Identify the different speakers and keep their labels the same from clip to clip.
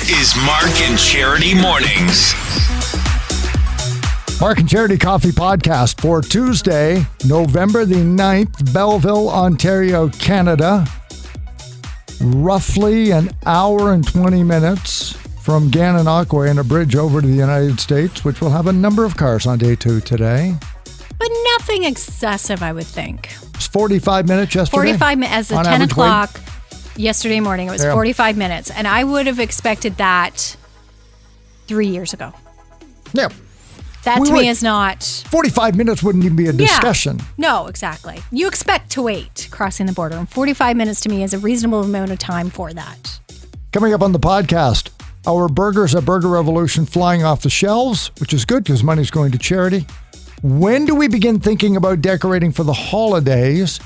Speaker 1: is Mark and Charity Mornings.
Speaker 2: Mark and Charity Coffee Podcast for Tuesday, November the 9th, Belleville, Ontario, Canada. Roughly an hour and 20 minutes from Gananoque and a bridge over to the United States, which will have a number of cars on day 2 today.
Speaker 3: But nothing excessive, I would think.
Speaker 2: It's 45 minutes yesterday.
Speaker 3: 45 minutes as of 10 o'clock yesterday morning. It was 45 minutes. And I would have expected that 3 years ago.
Speaker 2: Yeah.
Speaker 3: That to me is not...
Speaker 2: 45 minutes wouldn't even be a discussion.
Speaker 3: Yeah. No, exactly. You expect to wait crossing the border. And 45 minutes to me is a reasonable amount of time for that.
Speaker 2: Coming up on the podcast, our burgers at Burger Revolution flying off the shelves, which is good because money's going to charity. When do we begin thinking about decorating for the holidays?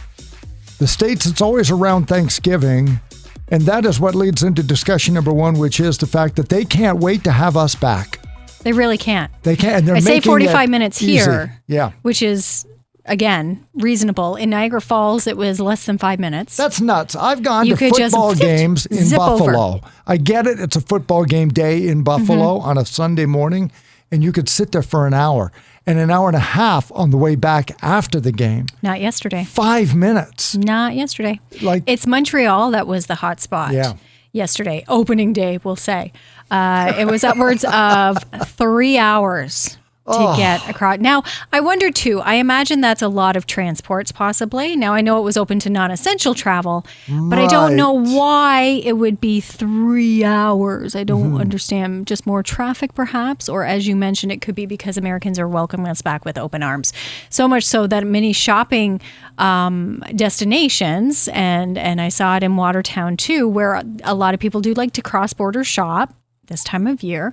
Speaker 2: The States, it's always around Thanksgiving. And that is what leads into discussion number 1, which is the fact that they can't wait to have us back.
Speaker 3: They really can't.
Speaker 2: They can't. And they're
Speaker 3: I say
Speaker 2: making
Speaker 3: 45 minutes
Speaker 2: easy.
Speaker 3: here,
Speaker 2: Yeah.
Speaker 3: which is, again, reasonable. In Niagara Falls, it was less than 5 minutes.
Speaker 2: That's nuts. I've gone
Speaker 3: You
Speaker 2: to
Speaker 3: could just
Speaker 2: football games in
Speaker 3: zip
Speaker 2: Buffalo.
Speaker 3: over.
Speaker 2: I get it. It's a football game day in Buffalo on a Sunday morning, and you could sit there for an hour and an hour and a half on the way back after the game.
Speaker 3: Not yesterday.
Speaker 2: 5 minutes.
Speaker 3: Not yesterday.
Speaker 2: It's
Speaker 3: Montreal that was the hot spot.
Speaker 2: Yeah.
Speaker 3: Yesterday, opening day, we'll say. It was upwards of 3 hours to get across. Now, I wonder too, I imagine that's a lot of transports possibly. Now, I know it was open to non-essential travel, but I don't know why it would be 3 hours. I don't understand. Just more traffic perhaps, or as you mentioned, it could be because Americans are welcoming us back with open arms. So much so that many shopping destinations, and I saw it in Watertown too, where a lot of people do like to cross-border shop this time of year.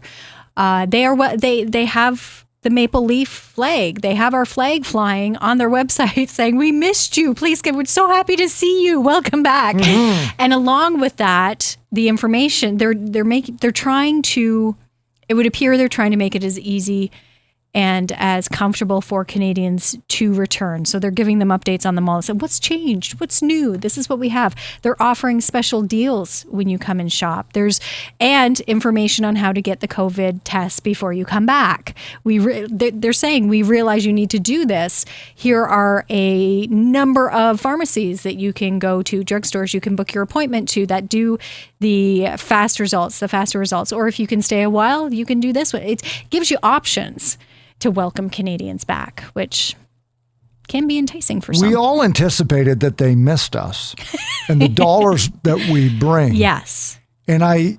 Speaker 3: They have the maple leaf flag. They have our flag flying on their website saying, "We missed you. Please, we're so happy to see you. Welcome back." And along with that, the information they're trying to. It would appear they're trying to make it as easy and as comfortable for Canadians to return. So they're giving them updates on the mall. So what's changed? What's new? This is what we have. They're offering special deals when you come and shop. And information on how to get the COVID test before you come back. They're saying, we realize you need to do this. Here are a number of pharmacies that you can go to, drugstores you can book your appointment to that do the faster results. Or if you can stay a while, you can do this one. It gives you options to welcome Canadians back, which can be enticing for some.
Speaker 2: We all anticipated that they missed us and the dollars that we bring.
Speaker 3: Yes.
Speaker 2: And I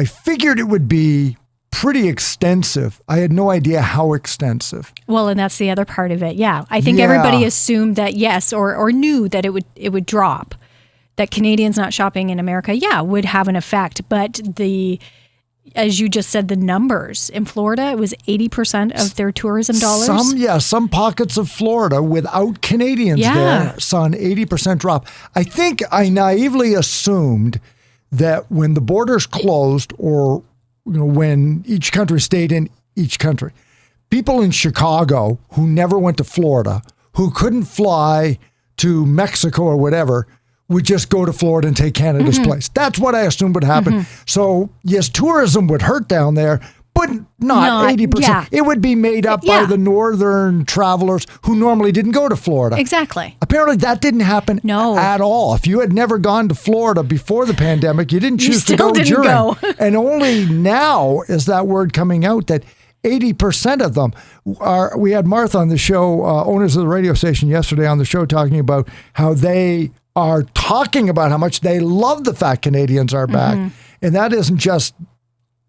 Speaker 2: figured it would be pretty extensive. I had no idea how extensive.
Speaker 3: Well, and that's the other part of it. Yeah. I think everybody assumed that, yes, or knew that it would drop, that Canadians not shopping in America, would have an effect. But as you just said, the numbers in Florida, it was 80% of their tourism dollars.
Speaker 2: Some pockets of Florida without Canadians there saw an 80% drop. I think I naively assumed that when the borders closed, or when each country stayed in each country, people in Chicago who never went to Florida, who couldn't fly to Mexico or whatever, would just go to Florida and take Canada's place. That's what I assumed would happen. So, yes, tourism would hurt down there, but not 80%.
Speaker 3: Yeah.
Speaker 2: It would be made up by the northern travelers who normally didn't go to Florida.
Speaker 3: Exactly.
Speaker 2: Apparently, that didn't happen at all. If you had never gone to Florida before the pandemic, you didn't choose to go during. And only now is that word coming out that 80% of them are. We had Martha on the show, owners of the radio station yesterday on the show, talking about how they are talking about how much they love the fact Canadians are back. And that isn't just,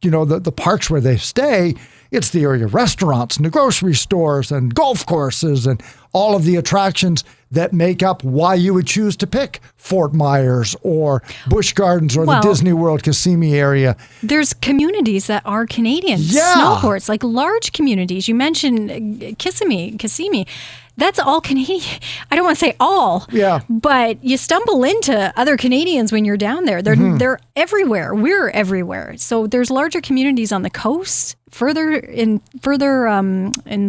Speaker 2: the parks where they stay. It's the area restaurants and the grocery stores and golf courses and all of the attractions that make up why you would choose to pick Fort Myers or Busch Gardens or the Disney World Kissimmee area.
Speaker 3: There's communities that are Canadian.
Speaker 2: Yeah.
Speaker 3: Snowports, like large communities. You mentioned Kissimmee. That's all Canadian. I don't want to say all, but you stumble into other Canadians when you're down there. They're everywhere. We're everywhere. So there's larger communities on the coast, further in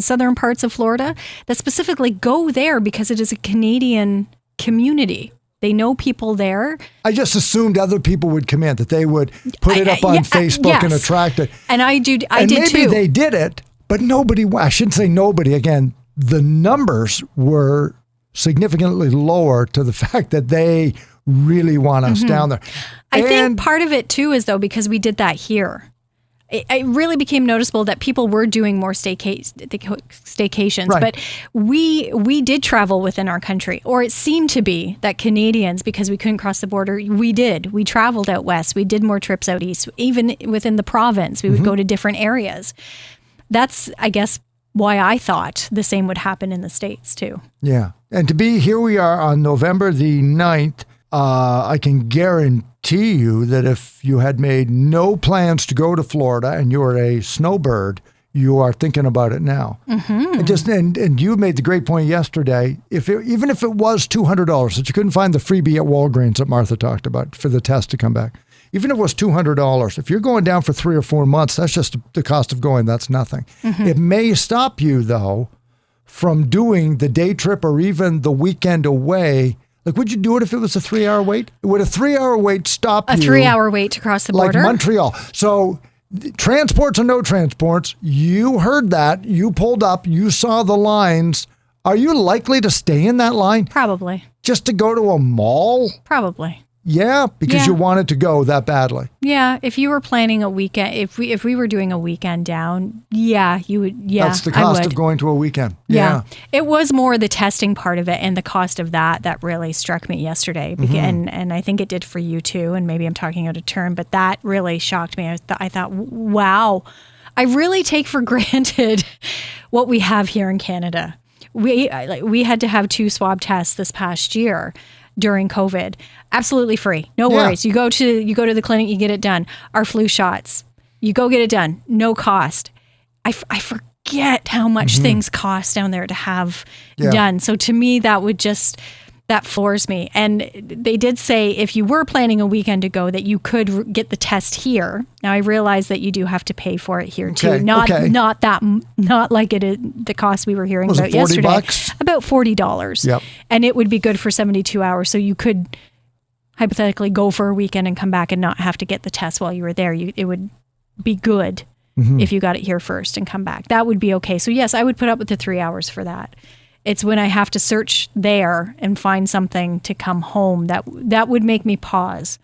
Speaker 3: southern parts of Florida, that specifically go there because it is a Canadian community. They know people there.
Speaker 2: I just assumed other people would come in, that they would put it up on Facebook and attract it.
Speaker 3: And I did too.
Speaker 2: Maybe they did it, but nobody, I shouldn't say nobody, again, the numbers were significantly lower to the fact that they really want us down there.
Speaker 3: I think part of it too is though, because we did that here. It really became noticeable that people were doing more staycations, right. But we did travel within our country, or it seemed to be that Canadians, because we couldn't cross the border, we traveled out west, we did more trips out east, even within the province, we would go to different areas. That's, I guess, why I thought the same would happen in the States too.
Speaker 2: Yeah, and to be here we are on November the 9th, I can guarantee you that if you had made no plans to go to Florida and you're a snowbird, you are thinking about it now. And you made the great point yesterday, even if it was $200, that you couldn't find the freebie at Walgreens that Martha talked about for the test to come back. Even if it was $200, if you're going down for 3 or 4 months, that's just the cost of going. That's nothing. It may stop you, though, from doing the day trip or even the weekend away. Like, would you do it if it was a 3-hour wait? Would a 3-hour wait stop you?
Speaker 3: A 3-hour wait to cross the border?
Speaker 2: Like Montreal. So transports or no transports, you heard that, you pulled up, you saw the lines. Are you likely to stay in that line?
Speaker 3: Probably.
Speaker 2: Just to go to a mall?
Speaker 3: Probably.
Speaker 2: Yeah, because you wanted to go that badly.
Speaker 3: Yeah, if you were planning a weekend, if we were doing a weekend down, you would. Yeah,
Speaker 2: that's the cost of going to a weekend.
Speaker 3: Yeah, it was more the testing part of it and the cost of that really struck me yesterday, and I think it did for you too. And maybe I'm talking out of turn, but that really shocked me. I thought, wow, I really take for granted what we have here in Canada. We had to have 2 swab tests this past year during COVID. Absolutely free. No worries. You go to the clinic, you get it done. Our flu shots, you go get it done. No cost. I forget how much things cost down there to have done. So to me, that floors me. And they did say if you were planning a weekend to go, that you could get the test here. Now I realize that you do have to pay for it here too. Not like it is the cost we were hearing about yesterday. $40? About $40.
Speaker 2: Yep.
Speaker 3: And it would be good for 72 hours. So you could hypothetically go for a weekend and come back and not have to get the test while you were there. It would be good if you got it here first and come back. That would be okay. So yes, I would put up with the 3 hours for that. It's when I have to search there and find something to come home that would make me pause.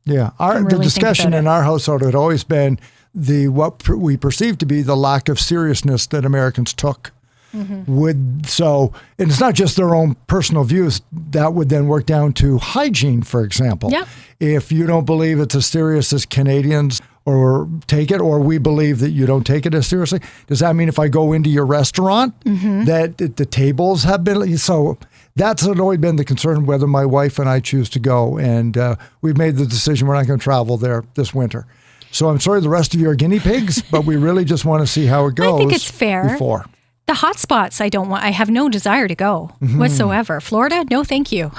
Speaker 3: Yeah,
Speaker 2: the discussion in our household had always been what we perceived to be the lack of seriousness that Americans took. And it's not just their own personal views. That would then work down to hygiene, for example. Yep. If you don't believe it's as serious as Canadians or take it, or we believe that you don't take it as seriously, does that mean if I go into your restaurant that the tables have been? So that's always been the concern, whether my wife and I choose to go. And we've made the decision we're not going to travel there this winter. So I'm sorry the rest of you are guinea pigs, but we really just want to see how it goes.
Speaker 3: I think it's fair.
Speaker 2: Before.
Speaker 3: The hot spots, I have no desire to go whatsoever. Florida, no thank you.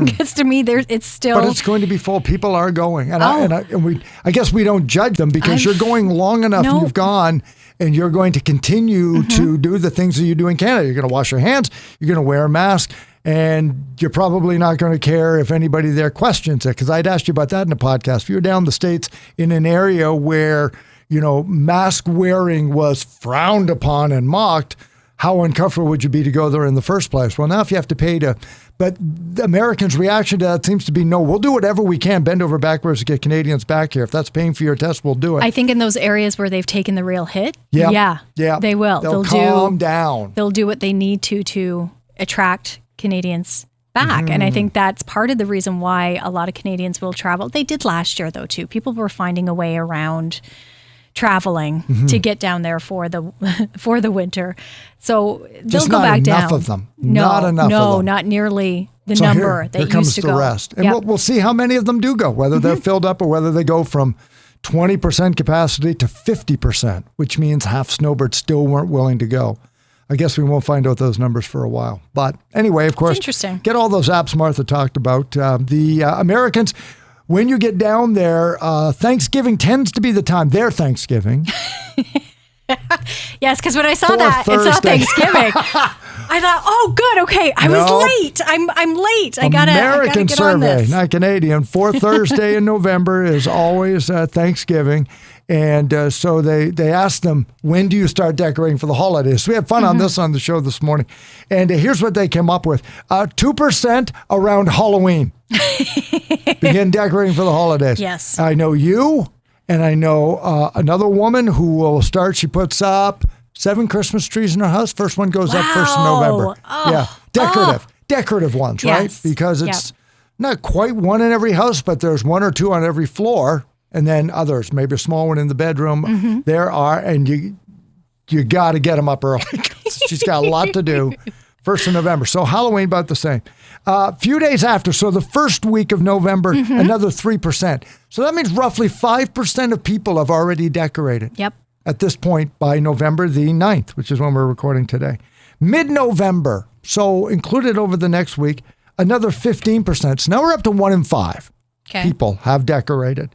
Speaker 3: Because to me, it's still...
Speaker 2: But it's going to be full. People are going. And I guess we don't judge them because you're going long enough and you've gone and you're going to continue to do the things that you do in Canada. You're going to wash your hands. You're going to wear a mask. And you're probably not going to care if anybody there questions it. Because I'd asked you about that in the podcast. If you're down the States in an area where, mask wearing was frowned upon and mocked, how uncomfortable would you be to go there in the first place? Well, now if you have to pay but the Americans' reaction to that seems to be, no, we'll do whatever we can, bend over backwards to get Canadians back here. If that's paying for your test, we'll do it.
Speaker 3: I think in those areas where they've taken the real hit, they will.
Speaker 2: They'll calm down.
Speaker 3: They'll do what they need to attract Canadians back. And I think that's part of the reason why a lot of Canadians will travel. They did last year, though, too. People were finding a way around traveling to get down there for the winter. So they'll go back down.
Speaker 2: Not enough of them. Not enough of them.
Speaker 3: No, not nearly the number that used to go. Here comes the rest.
Speaker 2: And we'll see how many of them do go, whether they're filled up or whether they go from 20% capacity to 50%, which means half snowbirds still weren't willing to go. I guess we won't find out those numbers for a while. But anyway, of course, get all those apps Martha talked about. The Americans... When you get down there, Thanksgiving tends to be the time. Their Thanksgiving.
Speaker 3: Yes, because when I saw that, Thursday. It's not Thanksgiving. I thought, oh, good, okay, I was late. I'm late. I gotta get
Speaker 2: survey,
Speaker 3: on this.
Speaker 2: not Canadian. Fourth Thursday in November is always Thanksgiving. And so they asked them, when do you start decorating for the holidays? So we had fun on this on the show this morning. And here's what they came up with. 2% around Halloween. Begin decorating for the holidays.
Speaker 3: Yes.
Speaker 2: I know you, and I know another woman who will start. She puts up 7 Christmas trees in her house. First one goes up 1st of November.
Speaker 3: Oh.
Speaker 2: Yeah, decorative ones,
Speaker 3: Yes.
Speaker 2: right? Because it's not quite one in every house, but there's 1 or 2 on every floor. And then others, maybe a small one in the bedroom. There are, and you got to get them up early. She's got a lot to do. 1st of November. So Halloween about the same. A few days after, so the first week of November, another 3%. So that means roughly 5% of people have already decorated.
Speaker 3: Yep.
Speaker 2: At this point by November the 9th, which is when we're recording today. Mid-November, so included over the next week, another 15%. So now we're up to 1 in 5 people have decorated.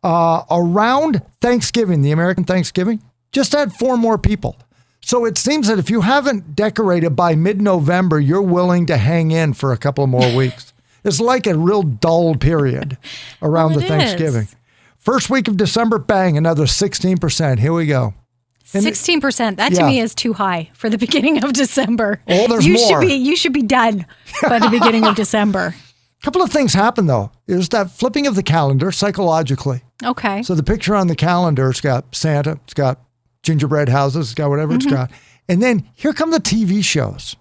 Speaker 2: Around Thanksgiving, the American Thanksgiving, just add 4 more people. So it seems that if you haven't decorated by mid-November, you're willing to hang in for a couple of more weeks. It's like a real dull period around the Thanksgiving. First week of December, bang, another 16%. Here we go.
Speaker 3: 16%. That to me is too high for the beginning of December.
Speaker 2: Oh, there's more.
Speaker 3: You should be done by the beginning of December.
Speaker 2: A couple of things happen, though. Is that flipping of the calendar psychologically.
Speaker 3: Okay.
Speaker 2: So the picture on the calendar, it's got Santa, it's got gingerbread houses, it's got whatever it's got. And then here come the TV shows.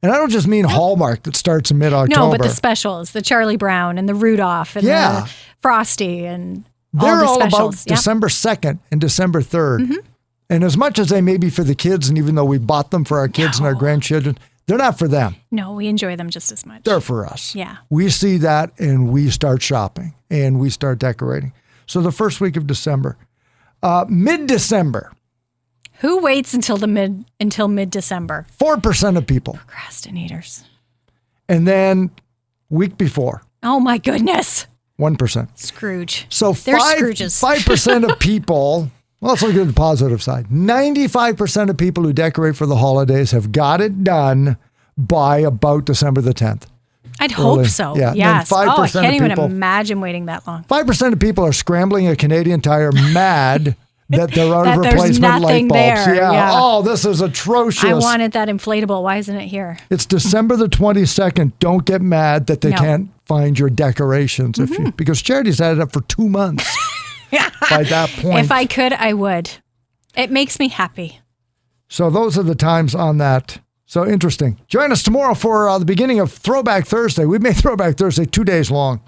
Speaker 2: And I don't just mean Hallmark that starts in mid-October.
Speaker 3: No, but the specials, the Charlie Brown and the Rudolph and the Frosty and
Speaker 2: they're
Speaker 3: all the
Speaker 2: all
Speaker 3: specials.
Speaker 2: about December 2nd and December 3rd. And as much as they may be for the kids, and even though we bought them for our kids and our grandchildren, they're not for them.
Speaker 3: No, we enjoy them just as much.
Speaker 2: They're for us.
Speaker 3: Yeah.
Speaker 2: We see that and we start shopping and we start decorating. So the first week of December. Mid-December.
Speaker 3: Who waits until mid-December?
Speaker 2: 4% of people.
Speaker 3: Procrastinators.
Speaker 2: And then week before.
Speaker 3: Oh my goodness.
Speaker 2: 1%.
Speaker 3: Scrooge.
Speaker 2: So
Speaker 3: They're Scrooges.
Speaker 2: 5% of people, well, let's look at the positive side. 95% of people who decorate for the holidays have got it done by about December the 10th.
Speaker 3: I'd hope so.
Speaker 2: Yeah.
Speaker 3: Yes.
Speaker 2: I
Speaker 3: can't even imagine waiting that long.
Speaker 2: 5% of people are scrambling a Canadian Tire mad that they're out of replacement light bulbs.
Speaker 3: There. Yeah.
Speaker 2: Oh, this is atrocious.
Speaker 3: I wanted that inflatable. Why isn't it here?
Speaker 2: It's December the 22nd. Don't get mad that they can't find your decorations because Charity's had it up for 2 months by that point.
Speaker 3: If I could, I would. It makes me happy.
Speaker 2: So those are the times on that. So interesting. Join us tomorrow for the beginning of Throwback Thursday. We've made Throwback Thursday 2 days long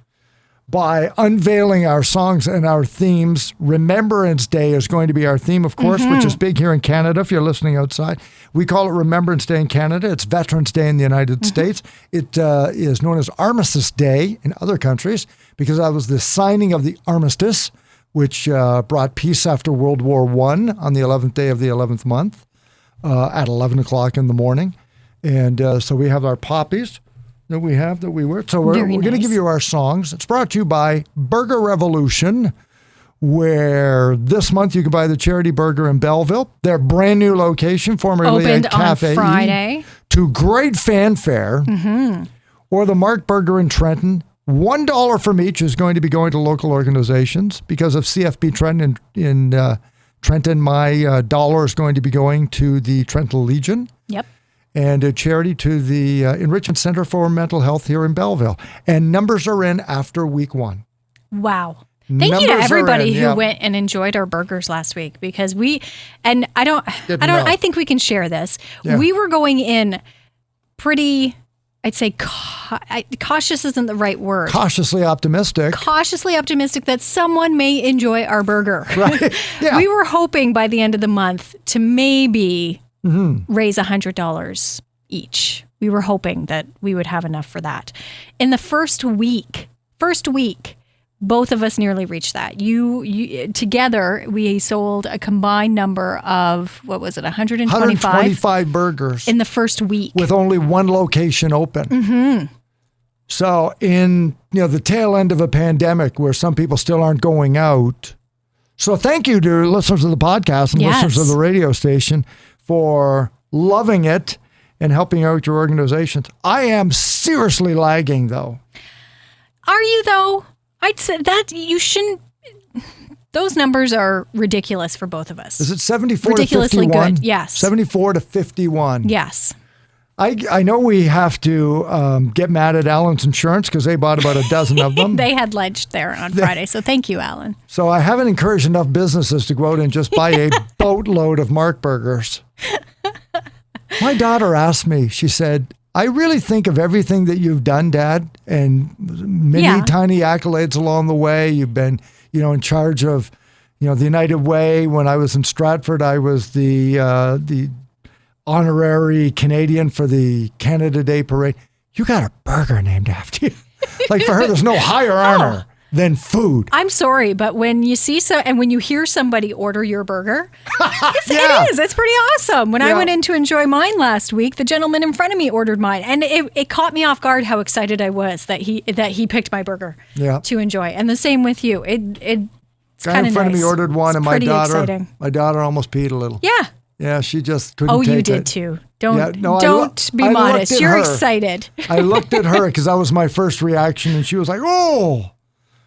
Speaker 2: by unveiling our songs and our themes. Remembrance Day is going to be our theme, of course, which is big here in Canada if you're listening outside. We call it Remembrance Day in Canada. It's Veterans Day in the United States. It is known as Armistice Day in other countries because that was the signing of the armistice, which brought peace after World War I on the 11th day of the 11th month at 11 o'clock in the morning. And so we have our poppies that we wear. So we're going to give you our songs. It's brought to you by Burger Revolution, where this month you can buy the Charity Burger in Belleville. Their brand new location, formerly
Speaker 3: opened
Speaker 2: a Cafe
Speaker 3: on Friday.
Speaker 2: To great fanfare. Or the Mark Burger in Trenton. $1 from each is going to be going to local organizations because of CFB Trenton in Trenton. My dollar is going to be going to the Trenton Legion.
Speaker 3: Yep.
Speaker 2: And a charity to the Enrichment Center for Mental Health here in Belleville. And numbers are in after week 1.
Speaker 3: Wow. Thank you to everybody who went and enjoyed our burgers last week because I think we can share this. Yeah. We were going in pretty, I'd say cautious isn't the right word.
Speaker 2: Cautiously optimistic.
Speaker 3: Cautiously optimistic that someone may enjoy our burger.
Speaker 2: Right. Yeah.
Speaker 3: We were hoping by the end of the month to maybe raise $100 each. We were hoping that we would have enough for that. In the first week, both of us nearly reached that. You together, we sold a combined number of, what was it, 125
Speaker 2: burgers
Speaker 3: in the first week.
Speaker 2: With only one location open. So in the tail end of a pandemic where some people still aren't going out. So thank you to listeners of the podcast and listeners of the radio station for loving it and helping out your organizations. I am seriously lagging, though.
Speaker 3: Are you, though? I'd say that you shouldn't. Those numbers are ridiculous for both of us.
Speaker 2: Is it 74
Speaker 3: ridiculously
Speaker 2: to 51?
Speaker 3: Good, yes.
Speaker 2: 74 to 51.
Speaker 3: Yes.
Speaker 2: I know we have to get mad at Allen's Insurance because they bought about a dozen of them.
Speaker 3: They had lunch there on Friday, so thank you, Alan.
Speaker 2: So I haven't encouraged enough businesses to go out and just buy a boatload of Mark burgers. My daughter asked me, she said, I really think of everything that you've done, Dad, and many tiny accolades along the way. You've been, in charge of, the United Way. When I was in Stratford, I was the honorary Canadian for the Canada Day Parade. You got a burger named after you. Like for her, there's no higher honor than food.
Speaker 3: I'm sorry, but when you see and when you hear somebody order your burger, it is. It's pretty awesome. When I went in to enjoy mine last week, the gentleman in front of me ordered mine, and it caught me off guard how excited I was that he picked my burger to enjoy. And the same with you. It's
Speaker 2: guy in front of me ordered one, and my daughter almost peed a little.
Speaker 3: Yeah.
Speaker 2: Yeah, she just couldn't take it.
Speaker 3: Oh, you did too. Don't be modest. You're excited.
Speaker 2: I looked at her because that was my first reaction, and she was like, "Oh,"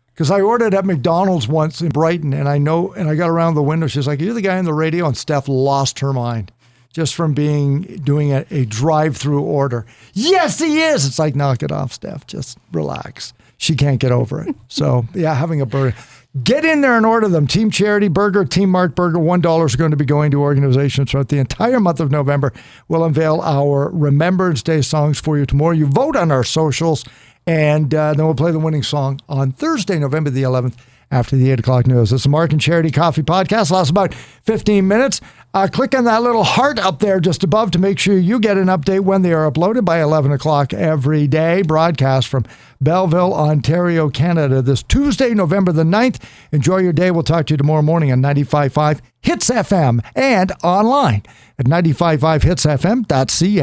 Speaker 2: because I ordered at McDonald's once in Brighton, and I got around the window. She's like, "You're the guy on the radio," and Steph lost her mind just from doing a drive-through order. Yes, he is. It's like, knock it off, Steph. Just relax. She can't get over it. So having a burger. Get in there and order them. Team Charity Burger, Team Mark Burger, $1 is going to be going to organizations throughout the entire month of November. We'll unveil our Remembrance Day songs for you tomorrow. You vote on our socials, and then we'll play the winning song on Thursday, November the 11th, after the 8 o'clock news. It's the Mark and Charity Coffee Podcast. Lasts about 15 minutes. Click on that little heart up there just above to make sure you get an update when they are uploaded by 11 o'clock every day. Broadcast from Belleville, Ontario, Canada, this Tuesday, November the 9th. Enjoy your day. We'll talk to you tomorrow morning on 95.5 Hits FM and online at 95.5hitsfm.ca.